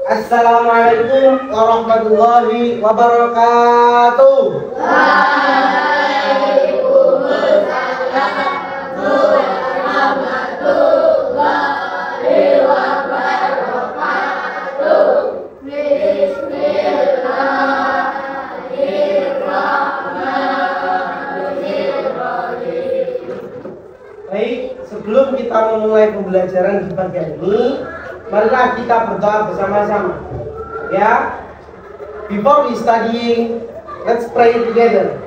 Assalamualaikum warahmatullahi wabarakatuh. Waalaikumsalam warahmatullahi wabarakatuh. Bismillahirrahmanirrahim. Baik, sebelum kita memulai pembelajaran di pagi ini, marilah kita berdoa bersama-sama. Ya. Before we studying, let's pray together.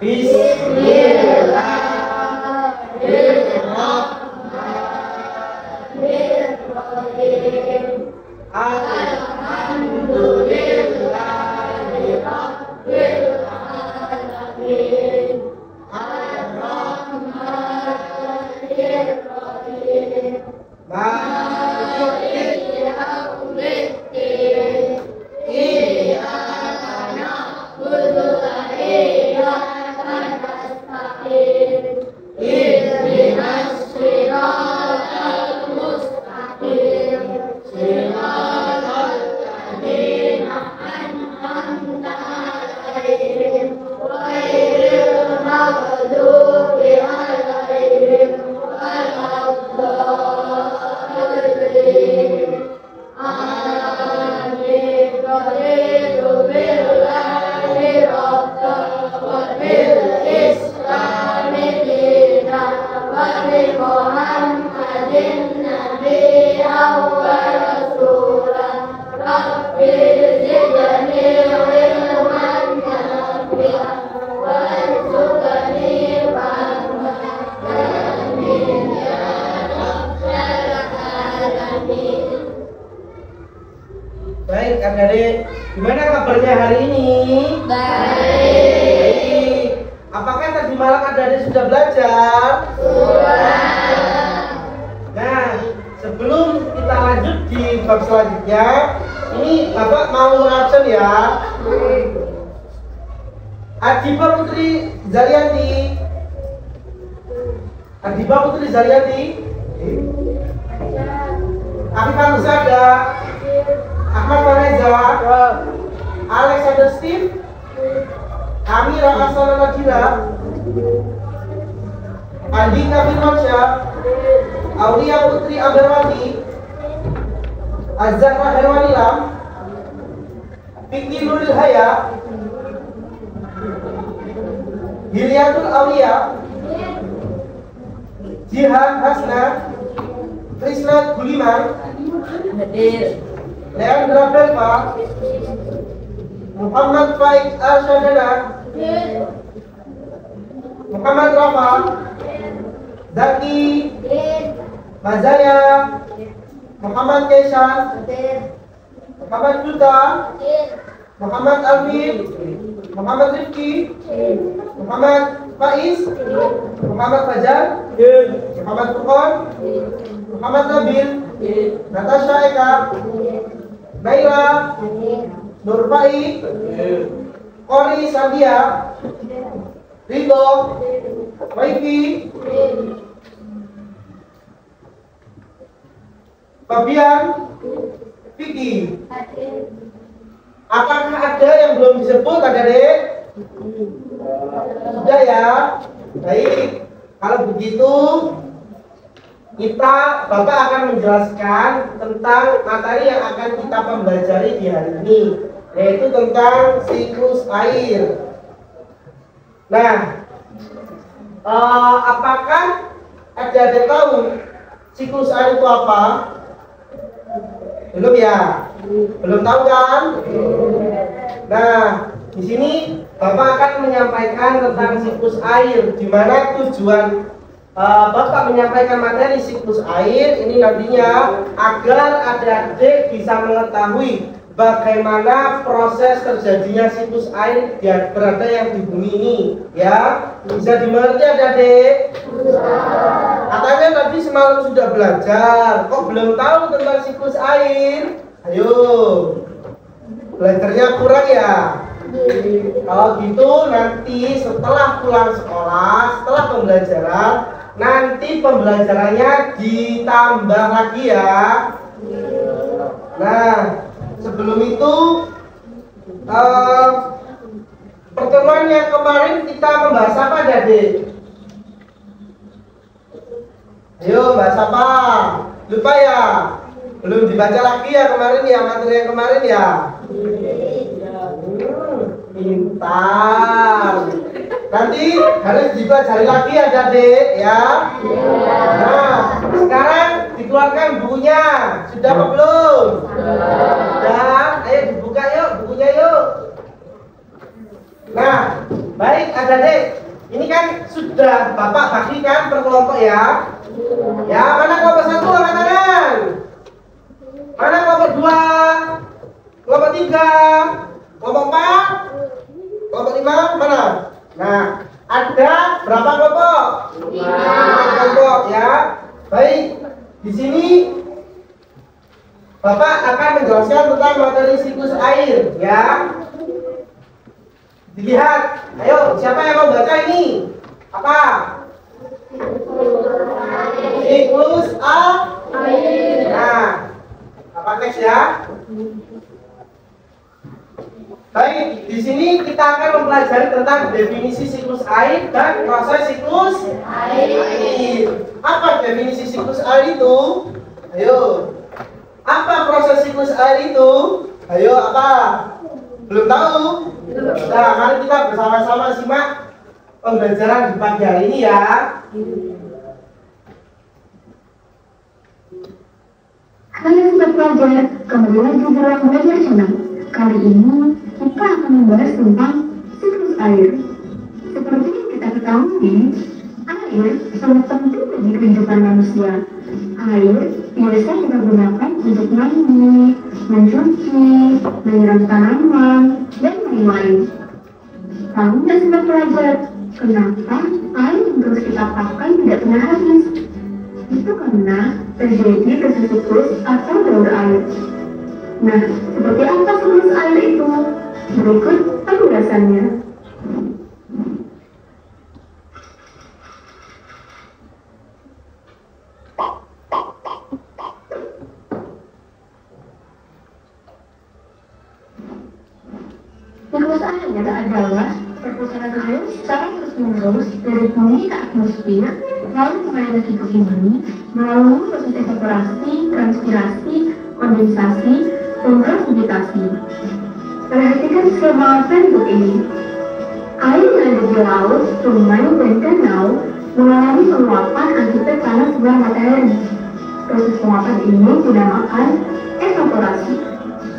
Bismillahirrahmanirrahim. Alhamdulillahirabbil alamin. Ar-Rahmanir-Rahim. Maliki yaumiddin. Iyyaka na'budu wa iyyaka nasta'in. Ihdinas siratal mustaqim. Siratal ladzina an'amta 'alaihim ghairil maghdubi 'alaihim waladdallin. Amin. Raditu billahi rabban wa bil islami dinan wa bi Muhammadin nabiyyan wa rasulan. Rabbi zidni ilman nafi'an warzuqni fahman. Amin ya rabbal alamin. Baik, adik-adik, gimana kabarnya hari ini? Baik. Apakah tadi malam adik-adik sudah belajar? Nah, sebelum kita lanjut di bab selanjutnya, ini Bapak mau absen ya. Adiba Putri Zalianti. Adiba Putri Zalianti. Afifah Nusada. Ahmad Fareza. Alexander Steve. Amira Asana Najila. Andika Firmansyah. Aulia Putri Abdarwati. Azhara Herwanilam. Fikri Nuril Haya. Hilyatul Aulia. Jihan Hasna. Krisna Guliman. Leandra Belva. Muhammad Faik Arsyadana. Muhammad Rafa. Zaki. Mazaya. Muhammad Kesan. Muhammad Duta. Muhammad Alvin. Muhammad Rifki. Muhammad Faiz. Muhammad Fajar. Muhammad Furqan. Muhammad Nabil. Natasha Eka. Naila. Nur Fai. Kori Sandia. Ridho. Waifi. Fabian. Vicky. Apakah ada yang belum disebut adik-adik? Sudah ya? Baik. Kalau begitu, Bapak akan menjelaskan tentang materi yang akan kita pelajari di hari ini, yaitu tentang siklus air. Nah, apakah adik-adik tahu siklus air itu apa? Belum ya? Belum tahu kan? Nah, di sini Bapak akan menyampaikan tentang siklus air, di mana tujuan Bapak menyampaikan materi siklus air ini nantinya agar adik-adik bisa mengetahui bagaimana proses terjadinya siklus air yang berada yang di bumi ini, ya. Bisa dimengerti adik-adik? Katanya tadi semalam sudah belajar, kok belum tahu tentang siklus air? Ayo, belajarnya kurang ya? Kalau gitu nanti setelah pulang sekolah, setelah pembelajaran, nanti pembelajarannya ditambah lagi ya. Nah, sebelum itu pertemuan yang kemarin kita membahas apa, Adik? Ayo, bahas apa? Lupa ya? Belum dibaca lagi ya kemarin ya, materi yang kemarin ya? Pintar. Nanti harus dipelajari lagi ya, Adik ya. Nah, sekarang dikeluarkan bukunya. Sudah apa belum? Sudah. Ayo dibuka yuk bukunya yuk. Nah, baik Adik. Ini kan sudah Bapak bagikan per kelompok ya. Ya, mana kelompok 1 angkat tangan? Mana kelompok 2? Kelompok 3? Kelompok 4? Kelompok 5? Mana? Nah, ada berapa kelompok? 5 kelompok ya. Baik, di sini Bapak akan menjelaskan tentang materi siklus air ya. Dilihat, ayo siapa yang mau baca ini? Apa? Siklus air. Nah, apa next ya? Baik, di sini kita akan mempelajari tentang definisi siklus air dan proses siklus air. Apa definisi siklus air itu? Ayo. Apa proses siklus air itu? Ayo, apa? Belum tahu? Nah, mari kita bersama-sama simak pembelajaran di pagi hari ini ya. Halo sobat pelajar, kembali lagi di ruang belajar channel. Kali ini kita akan membahas tentang siklus air. Seperti yang kita ketahui, air sangat penting bagi kehidupan manusia. Air biasa kita gunakan untuk mandi, mencuci, menyiram tanaman, dan lain-lain. Tahu nggak sobat pelajar, kenapa air yang terus kita pakai tidak pernah habis? Itu karena terjadi proses siklus atau daur air. Nah, seperti apa siklus air itu? Berikut penjelasannya. Siklus air adalah perputaran air secara terus-menerus dari bumi ke atmosfer, lalu mengalir ke bumi melalui proses evaporasi, transpirasi, kondensasi, dan presipitasi. Perhatikan skema berikut ini. Air yang ada di laut, sungai, dan danau mengalami penguapan akibat panas sinar matahari. Proses penguapan ini dinamakan evaporasi.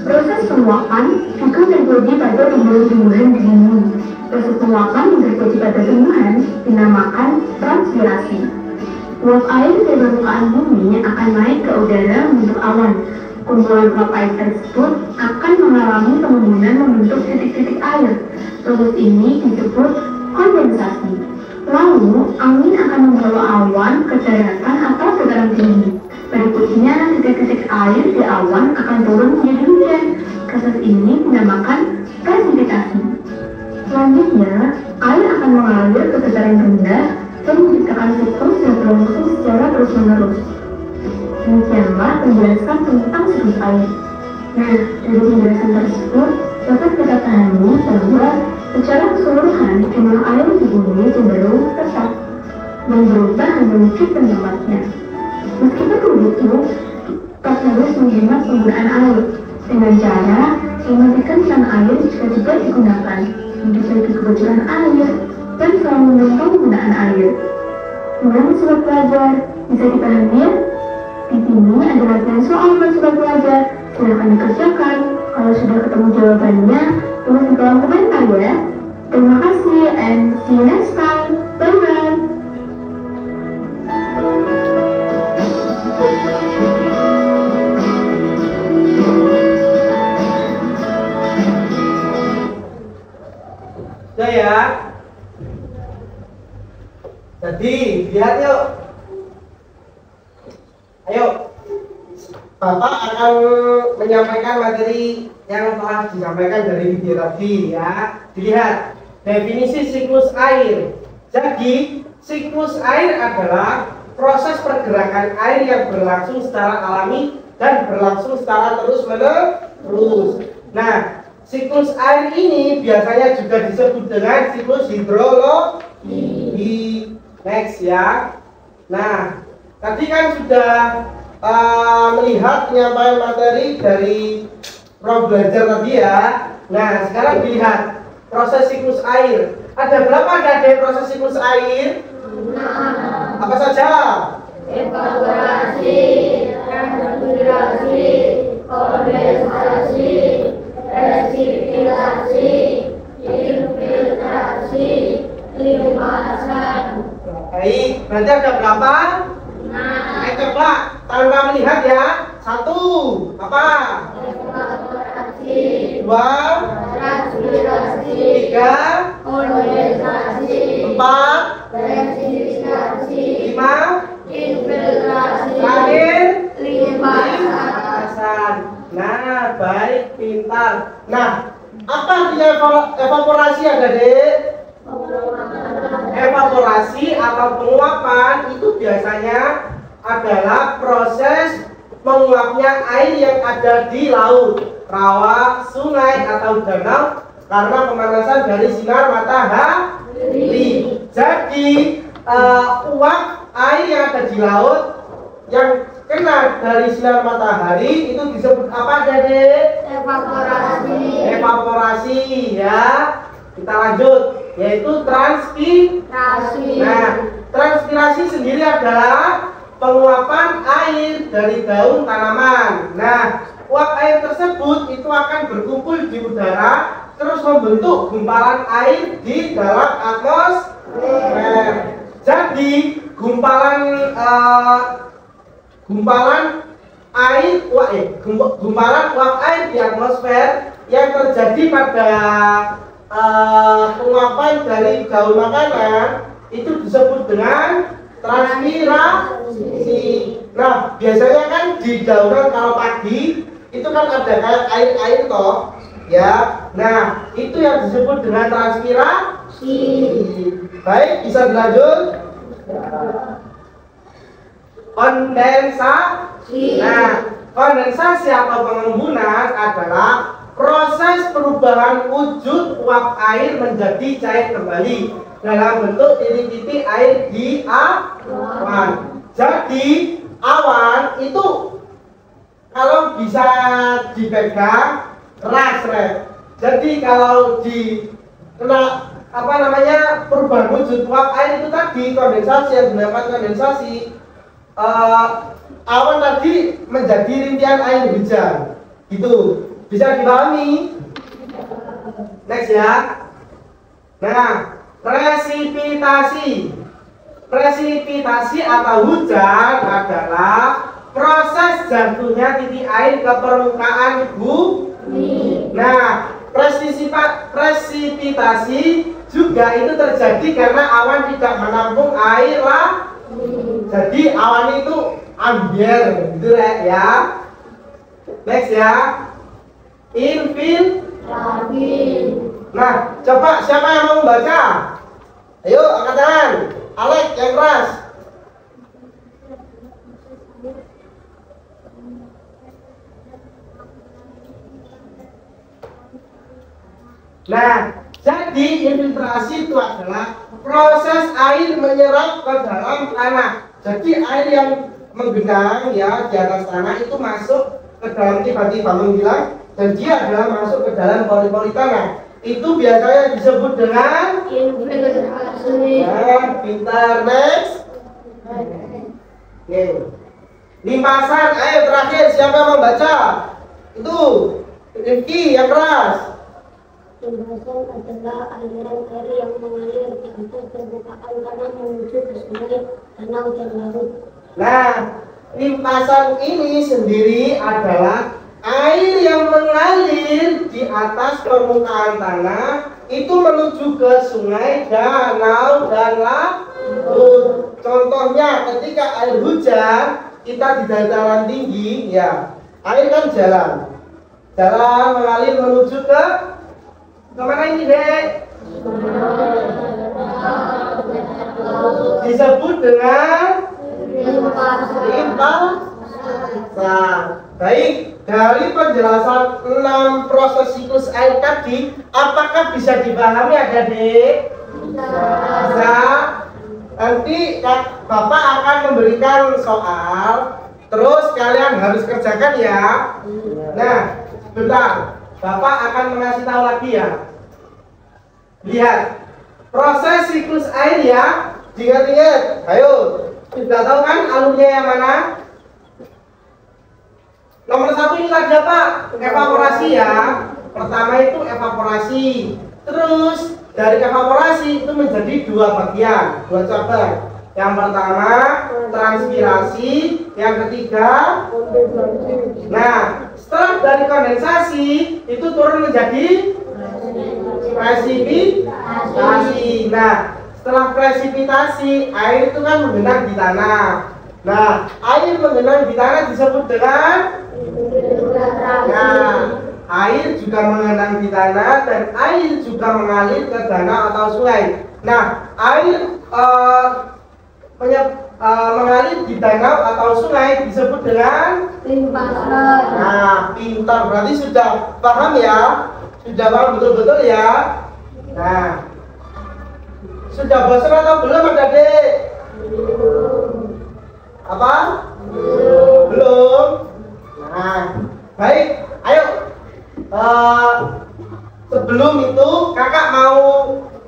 Proses penguapan juga terjadi pada tumbuhan-tumbuhan di bumi. Proses penguapan yang terjadi pada tumbuhan dinamakan transpirasi. Uap air dari permukaan bumi akan naik ke udara membentuk awan. Kumpulan uap air tersebut akan mengalami pengembunan membentuk titik-titik air. Proses ini disebut kondensasi. Lalu, angin akan membawa awan ke daratan atau dataran tinggi. Berikutnya, titik-titik air di awan akan turun menjadi hujan. Proses ini dinamakan presipitasi. Selanjutnya, air akan mengalir ke dataran rendah dan menciptakan siklus yang berlangsung secara terus-menerus. Demikianlah penjelasan tentang siklus air. Nah, dari penjelasan tersebut dapat kita pahami bahwa secara keseluruhan jumlah air di bumi cenderung tetap dan berubah hanya mungkin tempatnya. Meskipun begitu, kita harus menghemat penggunaan air dengan cara mematikan keran air jika tidak digunakan, memperbaiki kebocoran air, dan selalu menonton penggunaan air. Gimana sobat pelajar? Bisa dipahami ya? Di sini ada latihan soal buat sobat pelajar. Silahkan dikerjakan. Kalau sudah ketemu jawabannya, tulis di kolom komentar ya. Terima kasih and see you next time. Bye-bye. Sudah ya. Jadi lihat yuk. Ayo, Bapak akan menyampaikan materi yang telah disampaikan dari video tadi ya. Dilihat definisi siklus air. Jadi siklus air adalah proses pergerakan air yang berlangsung secara alami dan berlangsung secara terus-menerus. siklus air ini biasanya juga disebut dengan siklus hidrologi. Next ya. Nah, tadi kan sudah melihat penyampaian materi dari Prof belajar tadi ya. Nah, sekarang dilihat proses siklus air. Ada berapa dari proses siklus air? Apa saja? Evaporasi, transpirasi, kondensasi, resipilasi, infiltrasi, limpasan. Baik, berarti ada berapa? Coba tanpa melihat ya. 1, apa? Evaporasi, 2, transpirasi, 3, kondensasi, 4, resipilasi, 5, infiltrasi, terakhir limpasan. Nah, baik, pintar. Nah, apa artinya evaporasi adik-adik? Evaporasi atau penguapan itu biasanya adalah proses menguapnya air yang ada di laut, rawa, sungai, atau danau karena pemanasan dari sinar matahari. Jadi, uap air yang ada di laut yang kena dari sinar matahari itu disebut apa, Dede? Evaporasi. Evaporasi ya. Kita lanjut, yaitu transpirasi. Nah, transpirasi sendiri adalah penguapan air dari daun tanaman. Nah, uap air tersebut itu akan berkumpul di udara terus membentuk gumpalan air di dalam atmosfer. Jadi, gumpalan uap air di atmosfer yang terjadi pada penguapan dari daun makanan itu disebut dengan transpirasi. Nah, biasanya kan di daunan kalau pagi itu kan ada kayak air-air toh, ya. Nah, itu yang disebut dengan transpirasi. Baik, bisa dilanjut. Kondensasi. Nah, kondensasi atau pengembunan adalah proses perubahan wujud uap air menjadi cair kembali dalam bentuk titik-titik air di awan. Jadi awan itu kalau bisa dipegang keras, jadi kalau di kena perubahan wujud uap air itu tadi kondensasi, yang dinamakan kondensasi, awan tadi menjadi rintihan air hujan gitu. Bisa dipahami? Next ya. Nah, presipitasi. Presipitasi atau hujan adalah proses jatuhnya titik air ke permukaan bumi. Nah, presipitasi juga itu terjadi karena awan tidak menampung air lah. Jadi awan itu ambiar gitu ya. Next ya. Infiltrasi. Nah, coba siapa yang mau membaca? Ayo, angkat tangan. Alex yang keras. Nah, jadi infiltrasi itu adalah proses air menyerap ke dalam tanah. Jadi air yang menggenang ya di atas tanah itu masuk ke dalam, tiba-tiba menghilang, dan dia adalah masuk ke dalam pori-pori tanah. Itu biasanya disebut dengan infiltrasi. Nah, pintar. Next. Oke. Limpasan. Ayo terakhir, siapa yang membaca? Itu Rifki yang keras. Limpasan adalah aliran air yang mengalir di atas permukaan tanah menuju ke sungai, danau, dan laut. Nah, limpasan ini sendiri adalah air yang mengalir di atas permukaan tanah itu menuju ke sungai, danau, dan laut. Contohnya ketika air hujan, kita di dataran tinggi, ya, air kan jalan mengalir menuju ke kemana ini, Dek? Disebut dengan limpasan. Nah, baik, dari penjelasan 6 proses siklus air tadi, apakah bisa dipahami adik-adik? Bisa. Nanti Bapak akan memberikan soal, terus kalian harus kerjakan ya. Nah, sebentar, Bapak akan mengasih tahu lagi ya. Lihat, proses siklus air ya. Diingat-ingat, ayo. Sudah tahu kan alurnya yang mana? Nomor 1 ini tadi apa? Evaporasi ya. Pertama itu evaporasi. Terus dari evaporasi itu menjadi 2 bagian, 2 cabang. Yang pertama transpirasi, yang ketiga. Nah, setelah dari kondensasi itu turun menjadi presipitasi. Nah, setelah presipitasi air itu kan menggenang di tanah. Nah, air menggenang di tanah disebut dengan air juga mengenang di tanah dan air juga mengalir ke danau atau sungai. Nah, air mengalir di danau atau sungai disebut dengan limpasan. Nah, pintar, berarti sudah paham ya? Sudah paham betul-betul ya? Nah, sudah bosan atau belum adik-adik? Apa? Belum. Nah, baik, ayo. Sebelum itu kakak mau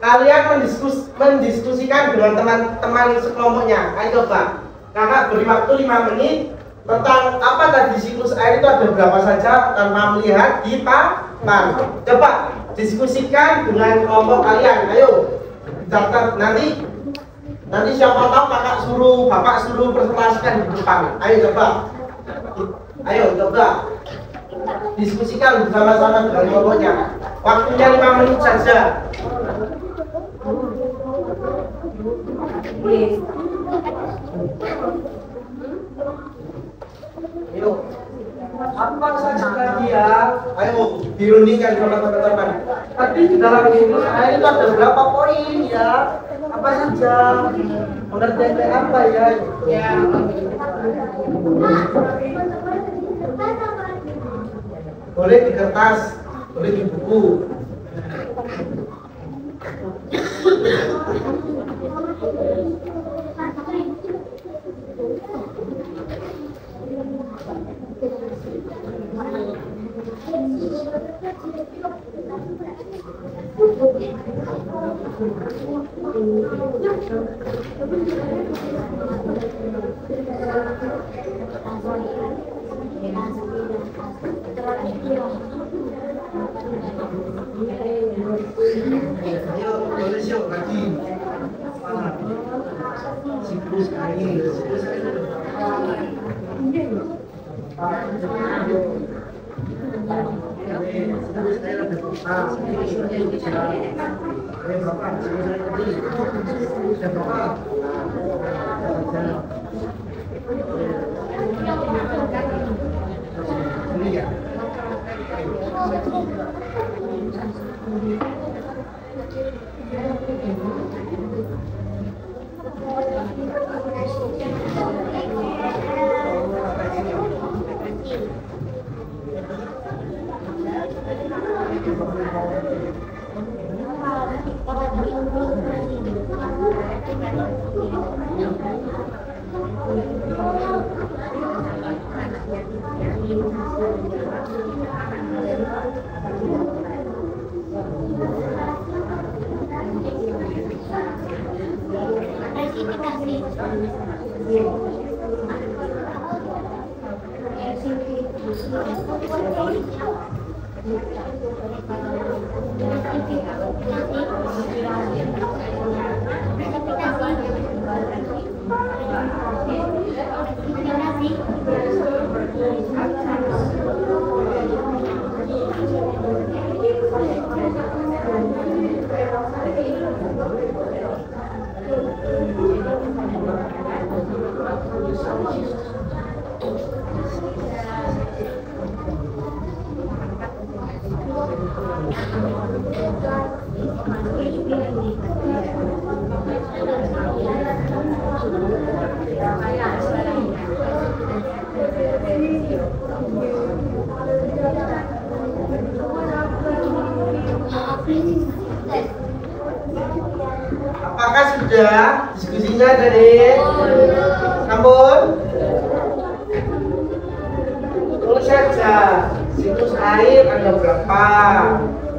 kalian mendiskusikan dengan teman-teman sekelompoknya. Ayo coba, kakak beri waktu 5 menit tentang apa tadi siklus air itu ada berapa saja tanpa melihat di papan. Coba diskusikan dengan kelompok kalian. Ayo, daftar nanti siapa tahu kakak bapak suruh presentasikan di depan. Ayo coba diskusikan bersama-sama dengan kelompoknya. Waktunya 5 menit saja. Ayo, apa saja tadi ya? Ayo dirundingkan sama teman-teman. Tadi di dalam siklus air itu ada berapa poin ya? Apa saja? Pengertian apa ya? Boleh di kertas, boleh di buku. Ayo, tulis yuk lagi. Siklus air. Apakah sudah diskusinya dari Kampun? Tulis saja. Siklus air ada berapa?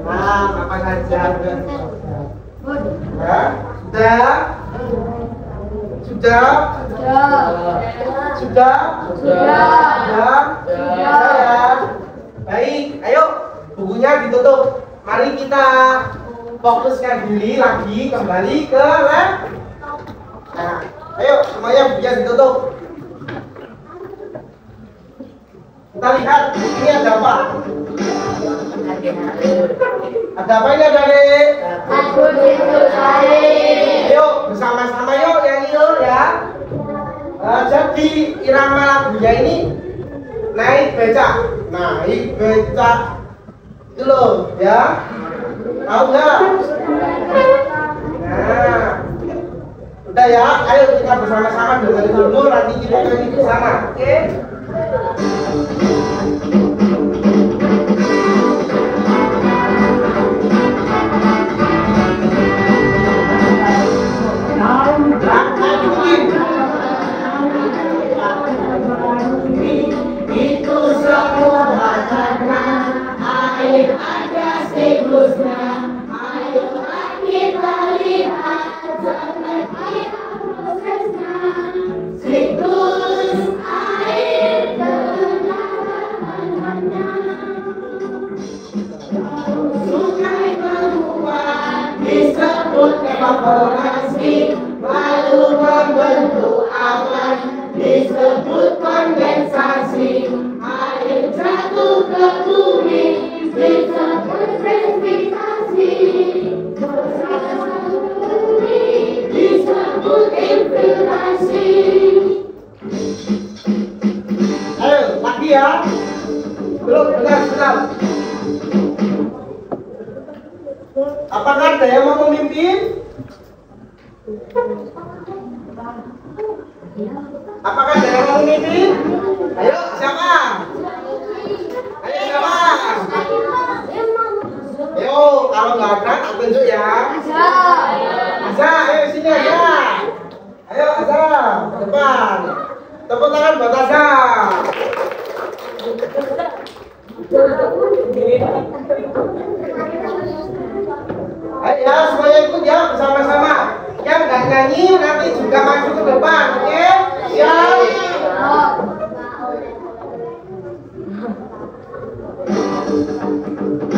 Nah, apa saja? Ya, sudah? Sudah? Sudah? Sudah? Ya. Baik, ayo bukunya ditutup. Mari kita fokuskan diri lagi kembali ke lab. Nah, ayo semuanya bukunya ditutup. Kita lihat ini ada apa? Ada apa ini adik? Ayo bersama-sama yuk nyanyi yuk ya. Jadi irama lagunya ini naik becak, naik becak itu loh ya. Tahu nggak? Nah, udah ya. Ayo kita bersama-sama dengerin dulu, nanti kita nyanyi bersama, oke? Itu semua karena air ada siklusnya. Ayo kita lihat seperti prosesnya. Siklus air kenalannya. Sungai menguap disebut evaporasi, lalu membentuk awan disebut kondensasi. Air jatuh ke bumi disebut precipitation. Bumi disebut infiltrasi. Ayo lagi ya. Belum benar. Apakah ada yang mau memimpin? Apakah ada yang mau memimpin? Ayo siapa? Ayo siapa? Ayo kalau nggak ada tak tunjuk ya. Aza, ayo sini Aza. Ayo Aza, ke depan. Tepuk tangan buat Aza. Ayo ya, semuanya ikut ya bersama-sama. Yang nggak nyanyi nanti juga maju ke depan, oke? Siap?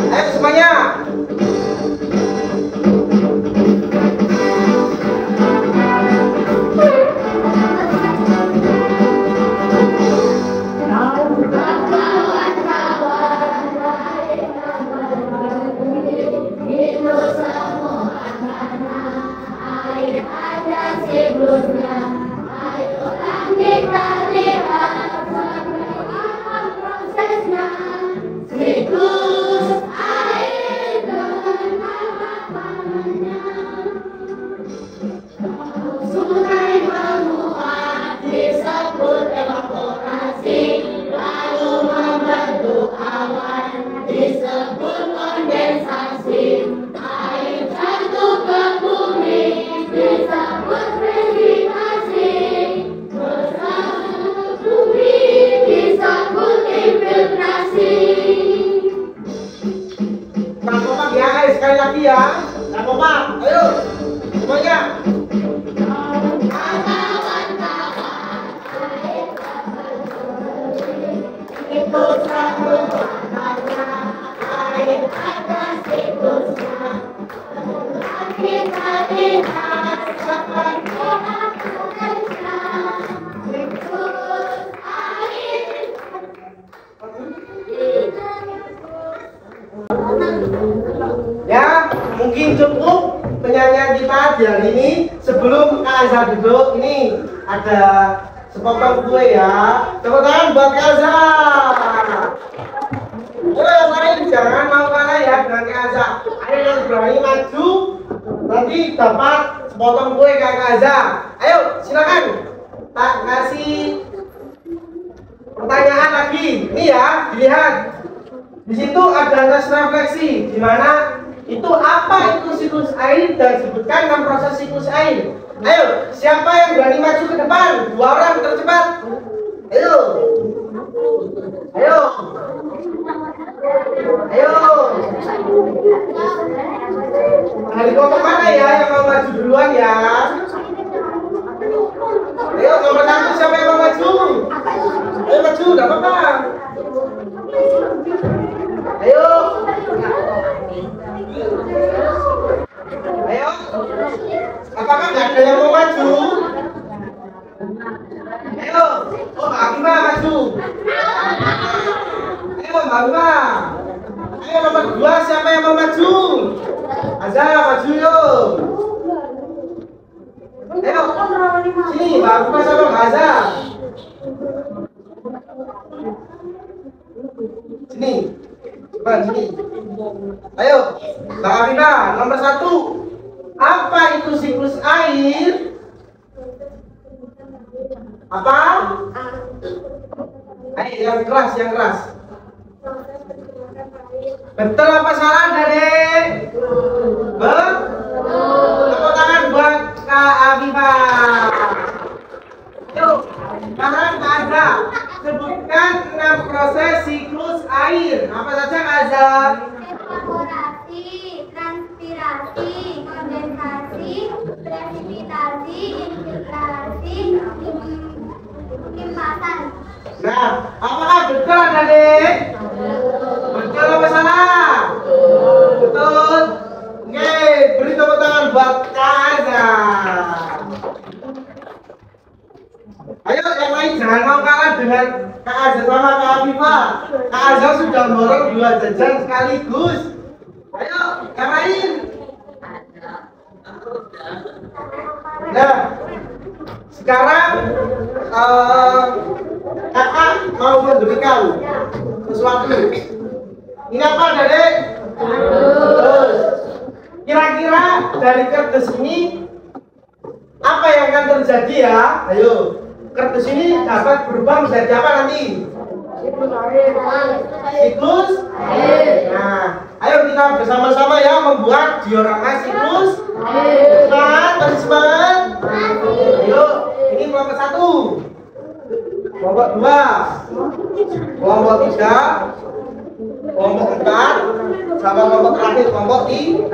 Ayo semuanya. Sekali lagi ya, nggak apa-apa. Ayo, semuanya. Itu satu karena air ada siklusnya. Kita lihat seperti prosesnya. Siklus air. Ya, mungkin cukup penyanyian kita di hari ini. Sebelum Kak Aza duduk, ini ada sepotong kue ya. Tepuk tangan buat Kak Aza. Oh, yang lain jangan mau kalah ya dengan Kak Aza. Ayo yang berani maju, nanti dapat sepotong kue Kak Aza. Ayo, silakan. Tak kasih pertanyaan lagi. Ini ya, dilihat. Di situ ada tes refleksi, di mana Itu apa itu siklus air dan sebutkan 6 proses siklus air. Ayo, siapa yang berani maju ke depan? 2 orang tercepat. Ayo. Ayo. Ayo. Dari kelompok mana ya yang mau maju duluan ya? Ayo, nomor 1 siapa yang mau maju? Ayo maju, enggak apa-apa. Ayo. Ayo. Apakah nggak ada yang mau maju? Ayo. Oh, Mbak Bima maju. Ayo, Mbak Bima. Ayo nomor 2 siapa yang mau maju? Aza maju yuk. Ayo. Sini, Mbak Bima sama Mbak Aza. Sini. Coba sini. Ayo, Mbak Afina, nomor 1. Apa itu siklus air? Apa? Ayo, yang keras, yang keras. Betul apa salah, Dek? Betul. Tepuk tangan buat Kak Afina. Yuk, sekarang Kak Azza, sebutkan 6 proses siklus air. Apa saja Kak Azza? Evaporasi, transpirasi, kondensasi, presipitasi, infiltrasi, limpasan. Nah, apakah betul Adik? Betul apa salah? Betul. Oke, beri tepuk tangan buat Kak Azza. Ayo yang lain jangan mau kalah dengan Kak Azza sama Kak Afifah. Kak Azza sudah borong 2 jajan sekaligus. Ayo yang lain. Nah, sekarang kakak mau memberikan sesuatu. Ini apa, Dedek? Kira-kira dari kertas ini apa yang akan terjadi ya? Ayo. Kertas ini dapat berubah menjadi apa nanti? Siklus air. Nah, ayo kita bersama-sama ya membuat diorama siklus air. Semangat, terus semangat. Ayo, ini kelompok 1, kelompok 2, kelompok 3, kelompok 4, sama kelompok terakhir kelompok 3.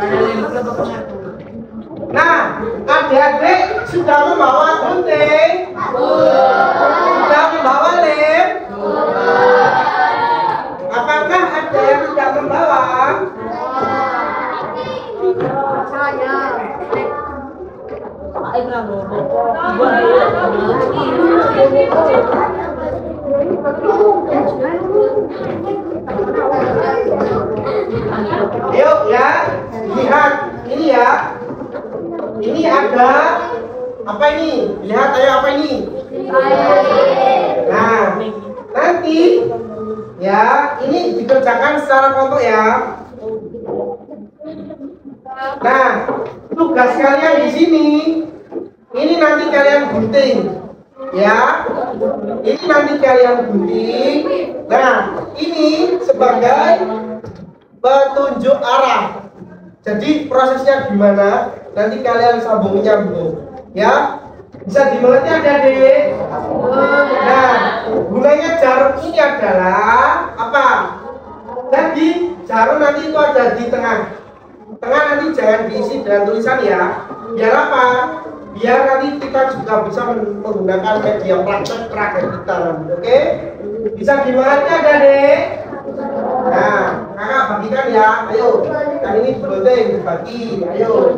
Nah, adik-adik sudah membawa gunting? Sudah membawa lem? Apakah ada yang tidak membawa? Saya. Yuk ya, lihat ini ya. Ini ada apa ini? Lihat ayo apa ini? Nah, nanti ya ini dikerjakan secara kelompok ya. Nah, tugas kalian di sini ini nanti kalian gunting ya. Ini nanti kalian gunting. Nah, ini sebagai petunjuk arah. Jadi prosesnya gimana? Nanti kalian sambung nyambung, ya. Bisa dimengerti Adik-adik? Nah, gunanya jarum ini adalah apa? Jadi jarum nanti itu ada di tengah. Tengah nanti jangan diisi dengan tulisan ya. Biar apa? Biar nanti kita juga bisa menggunakan media praktek kita. Oke? Bisa dimengerti Adik-adik? Nah, kakak bagikan ya. Ayo, yang ini digunting, dibagi. Ayo.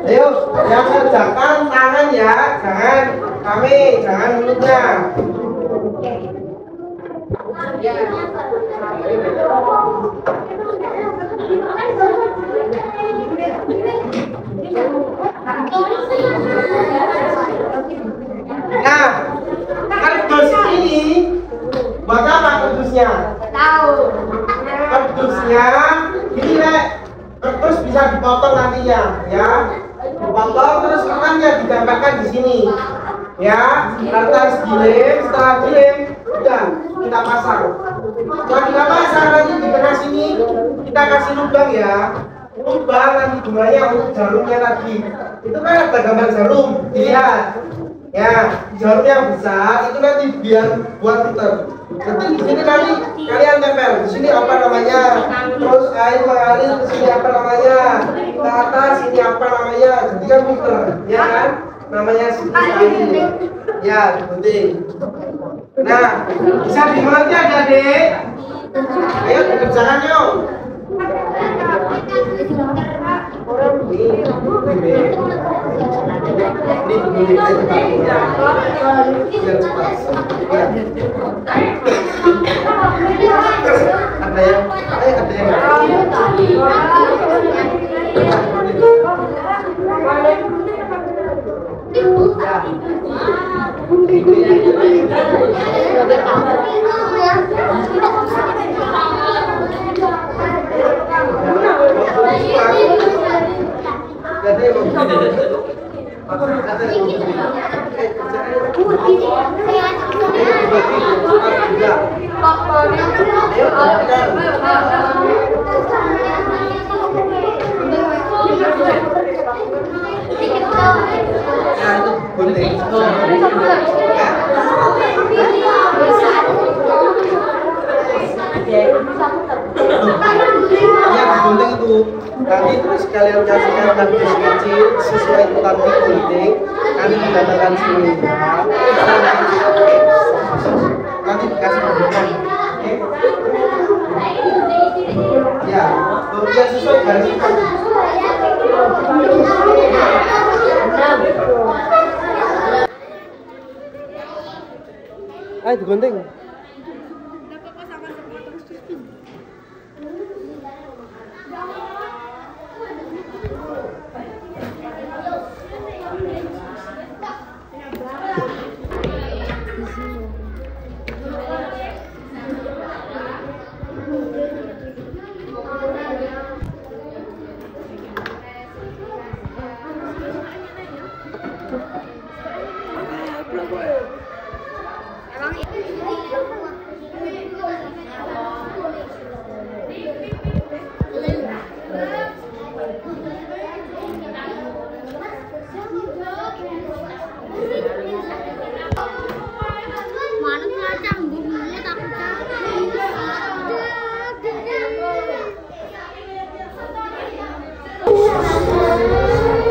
Ayo, yang kerjakan tangan ya, jangan mulutnya. Nah, kardus ini buat apa kardusnya? Tahu. Kardusnya ini kardus bisa dipotong nantinya, ya. Dipotong terus kertasnya ditempelkan di sini. Ya, kertas dilem, setelah dilem, udah kita pasang. Setelah kita pasang nanti di tengah sini kita kasih lubang ya. Lubang nanti gunanya untuk jarumnya tadi. Itu kan ada gambar jarum, dilihat. Ya, jarum yang besar itu nanti biar buat putar. Nanti di sini nanti kalian tempel. Di sini apa namanya? Terus air mengalir ke sini apa namanya? Ke atas ini apa namanya? Jadi kan putar, ya kan? Namanya siklus air. Ya, penting. Nah, bisa dimengerti adik-adik? Ayo dikerjakan yuk. Ada yang gunting itu nanti terus kalian kasihkan kardus kecil sesuai tadi gunting nanti dikatakan sini nanti dikasih gunting ya kemudian sesuai garis ayo digunting.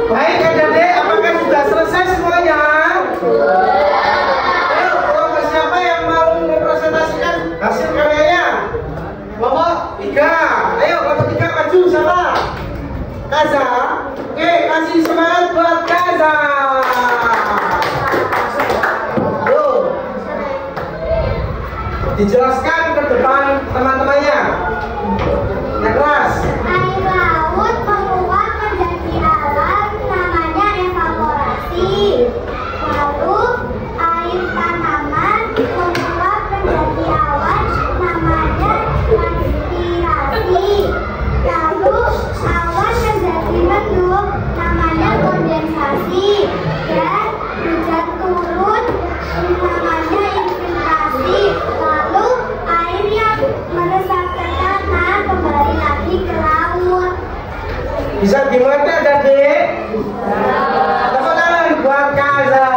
Baik adik-adik, apakah sudah selesai semuanya? Ayo, kelompok siapa yang mau mempresentasikan hasil karyanya? Kelompok 3. Ayo, kelompok 3 maju siapa? Kaza. Oke, kasih semangat buat Kaza. Ayo. Dijelaskan ke depan teman-temannya. Yang keras. Air laut menguap menjadi awan, namanya evaporasi. Lalu air tanaman menguap menjadi awan, namanya transpirasi. Lalu awan menjadi mendung, namanya kondensasi. Dan hujan turun, namanya infiltrasi. Lalu air yang meresap ke tanah kembali lagi ke laut. Bisa dimengerti adik-adik? Tepuk tangan buat Kaza.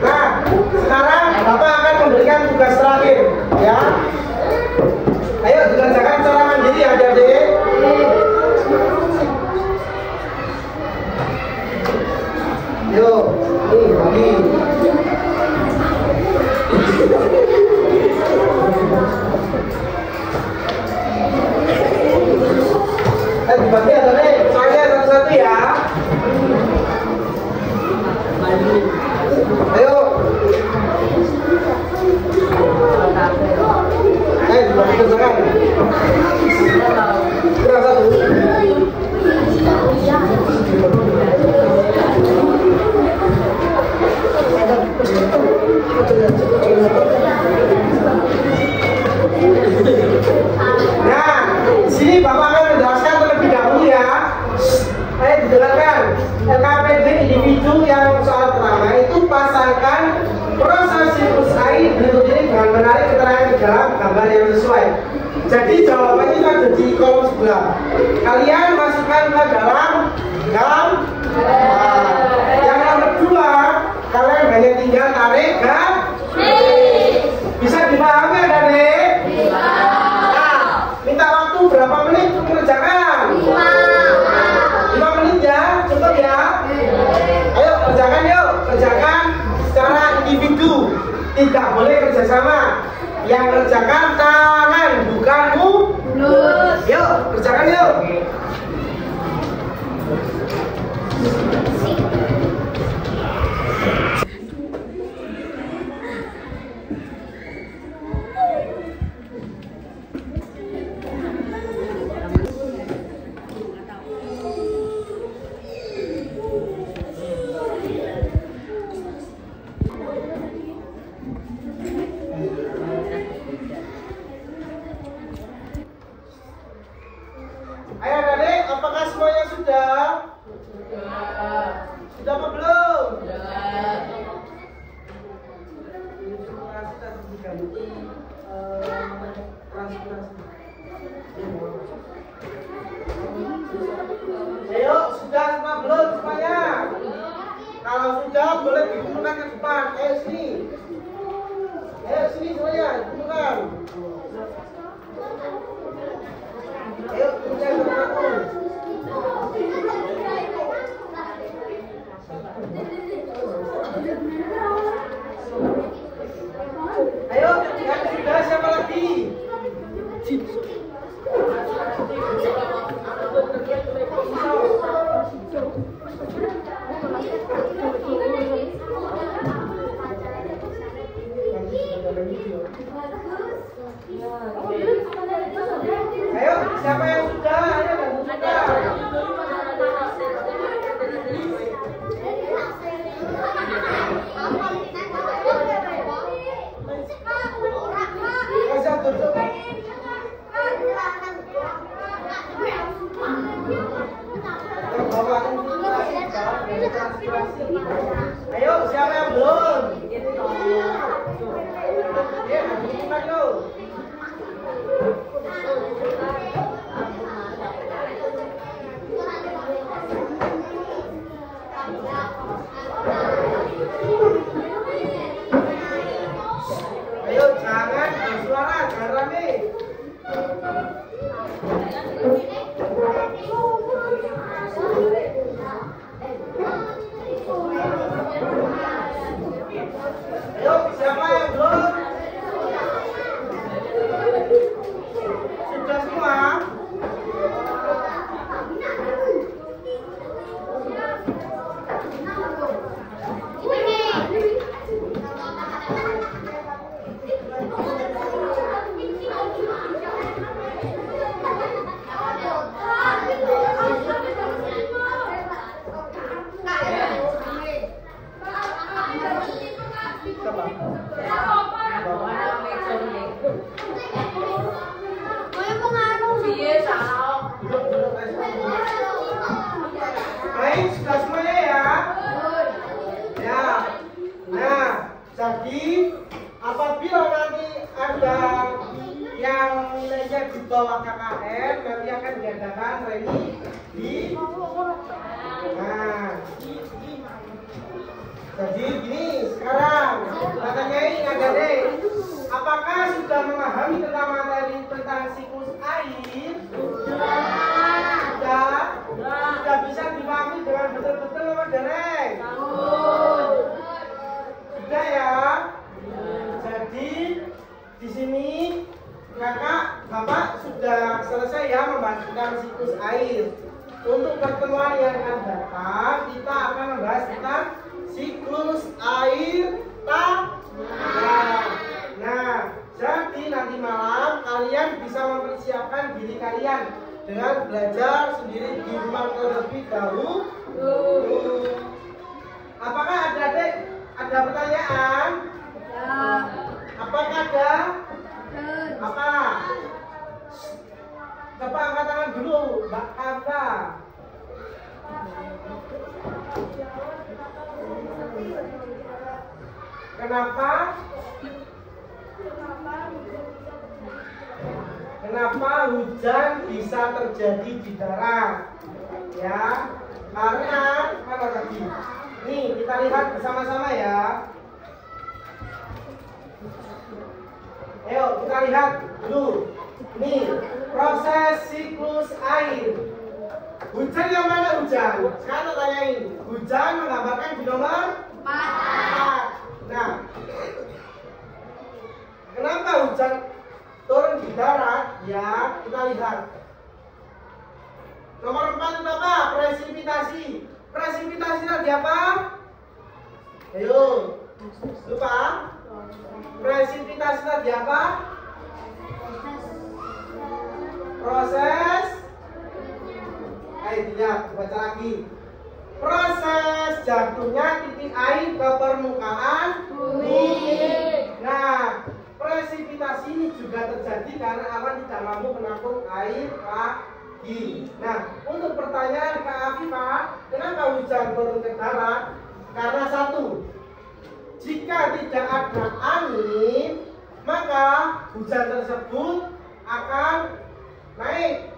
Nah, sekarang Bapak akan memberikan tugas terakhir, ya. Ayo dikerjakan secara mandiri adik-adik. Yuk, nih bagi. Dibagi adik-adik, soalnya satu-satu ya. Ayo. Dibagi kerjakan. Kurang satu. Nah, di sini Bapak akan menjelaskan terlebih dahulu ya. kalian masukkan ke dalam gambar. Yang nomor 2, kalian hanya tinggal tarik kan? Bisa dipahami adik-adik? Minta waktu berapa menit untuk mengerjakan? 5 menit ya, cukup ya. Ayo kerjakan yuk, kerjakan secara individu, tidak boleh kerjasama. Yang kerjakan tangan, bukan mulut. Yuk, kerjakan yuk. Ayo adik, apakah semuanya sudah? Sudah apa belum? Ayo, sudah apa belum semuanya? Kalau sudah, boleh dikumpulkan ke depan. Ayo sini. Ayo sini semuanya, dikumpulkan. Ayo, kumpulkan ke depan. Ayo, yang sudah siapa lagi? Ayo, siapa yang sudah? Ayo, yang sudah. Ayo, siapa yang belum? Ya, bukan lo. Ayo, jangan bersuara, jangan rame. Ayo, siapa yang belum? Sudah semua? Baik, sudah semuanya ya? Ya. Nah, jadi apabila nanti ada yang nilainya di bawah KKM, nanti akan diadakan remi di. Nah, jadi gini sekarang katanya ini ada deh. Apakah sudah memahami tentang materi tentang siklus air? Sudah bisa dipahami dengan betul-betul apa dereng? Sudah ya. Jadi di sini kakak bapak sudah selesai ya membahas tentang siklus air. Untuk pertemuan yang akan datang kita akan membahas tentang siklus air tanah. Nah, jadi nanti malam kalian bisa mempersiapkan diri kalian dengan belajar sendiri di rumah terlebih dahulu. Apakah adik-adik ada pertanyaan? Apakah ada? Apa? Coba angkat tangan dulu, Mbak Kaka. Kenapa? kenapa hujan bisa terjadi di darat? Ya, karena apa tadi? Nih, kita lihat bersama-sama ya. Ayo, kita lihat dulu. Nih, proses siklus air. Hujan yang mana hujan? Sekarang tanyain. Hujan menggambarkan di nomor 4. Nah, kenapa hujan turun di darat? Ya, kita lihat. Nomor 4 itu apa? Presipitasi. Presipitasi tadi apa? Ayo, lupa? Presipitasi tadi apa? Proses. Ayo dilihat, baca lagi. Proses jatuhnya titik air ke permukaan bumi. Nah, presipitasi ini juga terjadi karena awan tidak mampu menampung air lagi. Nah, untuk pertanyaan Kak Afifah, kenapa hujan turun ke darat? Karena satu, jika tidak ada angin, maka hujan tersebut akan naik,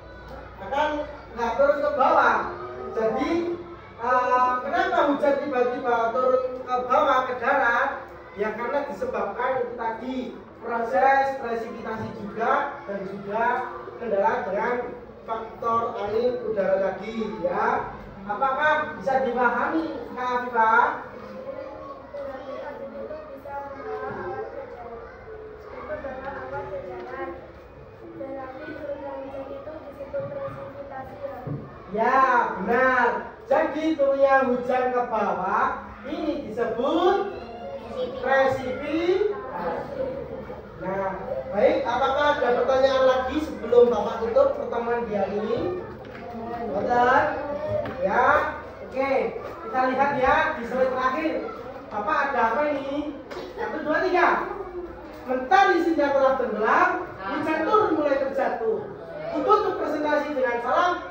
akan nggak turun ke bawah. Jadi kenapa hujan tiba-tiba turun ke bawah ke darat? Ya karena disebabkan itu tadi proses presipitasi juga dan juga kendala dengan faktor angin udara tadi ya. Apakah bisa dipahami Kak Afifah? Ya, benar. Jadi turunnya hujan ke bawah ini disebut presipitasi. Nah, baik. Apakah ada pertanyaan lagi sebelum Bapak tutup pertemuan di hari ini? Betul? Ya, oke. Kita lihat ya di slide terakhir. Bapak ada apa ini? 1, 2, 3. Mentari senja telah tenggelam, hujan turun mulai terjatuh. Tutup presentasi dengan salam.